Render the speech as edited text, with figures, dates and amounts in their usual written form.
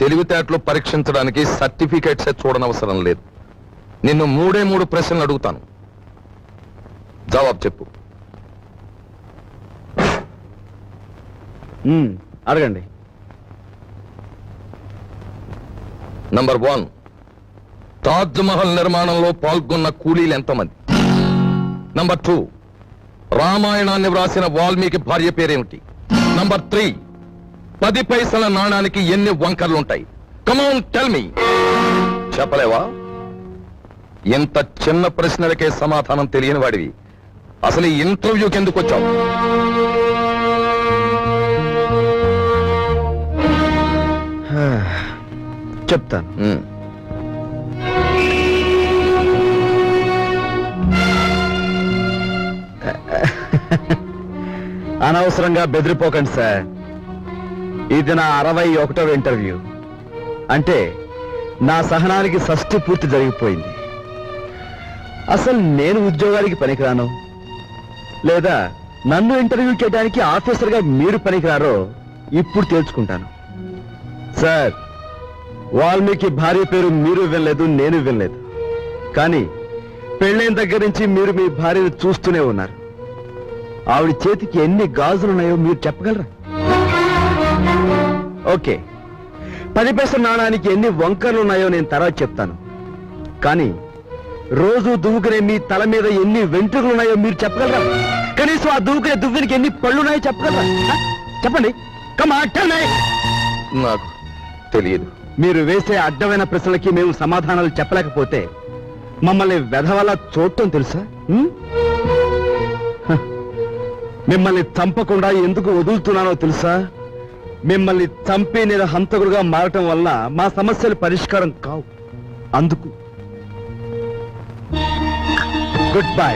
తెలివితేటలు పరీక్షించడానికి సర్టిఫికేట్సే చూడనవసరం లేదు. నిన్ను 3 ప్రశ్నలు అడుగుతాను, జవాబు చెప్పు. అడగండి. నంబర్ 1, తాజ్ మహల్ నిర్మాణంలో పాల్గొన్న కూలీలు ఎంతమంది? నంబర్ 2, రామాయణాన్ని వ్రాసిన వాల్మీకి భార్య పేరేమిటి? నంబర్ 3, 10 పైసల నాణానికి ఎన్ని వంకర్లుంటాయి? Come on tell me. చెప్పలేవా? ఇంత చిన్న ప్రశ్నలకే సమాధానం తెలియని వాడివి అసలు ఈ ఇంటర్వ్యూకి ఎందుకు వచ్చావు? చెప్తాను. అనవసరంగా బెదిరిపోకండి సార్. ఇది నా 61వ ఇంటర్వ్యూ. అంటే నా సహనానికి షష్ఠి పూర్తి జరిగిపోయింది. అసలు నేను ఉద్యోగానికి పనికిరాను, లేదా నన్ను ఇంటర్వ్యూ చేయడానికి ఆఫీసర్గా మీరు పనికిరారో ఇప్పుడు తేల్చుకుంటాను. సార్, వాల్మీకి భార్య పేరు మీరు వినలేదు, నేను వినలేదు. కానీ పెళ్ళైన దగ్గర నుంచి మీరు మీ భార్యను చూస్తూనే ఉన్నారు. ఆవిడ చేతికి ఎన్ని గాజులున్నాయో మీరు చెప్పగలరా? ఓకే, 10 పైసల నాణానికి ఎన్ని వంకర్లు ఉన్నాయో నేను తర్వాత చెప్తాను. కానీ రోజు దువ్వుకునే మీ తల మీద ఎన్ని వెంట్రుకలు ఉన్నాయో మీరు చెప్పగలరా? కనీసం ఆ దువ్వుకునే దువ్వునికి ఎన్ని పళ్ళున్నాయో చెప్పగలరా? చెప్పండి. నాకు తెలియదు. మీరు వేసే అడ్డమైన ప్రశ్నలకి మేము సమాధానాలు చెప్పలేకపోతే మమ్మల్ని వెధవలా చూడటం తెలుసా? మిమ్మల్ని చంపకుండా ఎందుకు వదులుతున్నానో తెలుసా? మిమ్మల్ని చంపి నేను హంతకుడుగా మారటం వల్ల మా సమస్యలు పరిష్కారం కావు. అందుకు గుడ్ బై.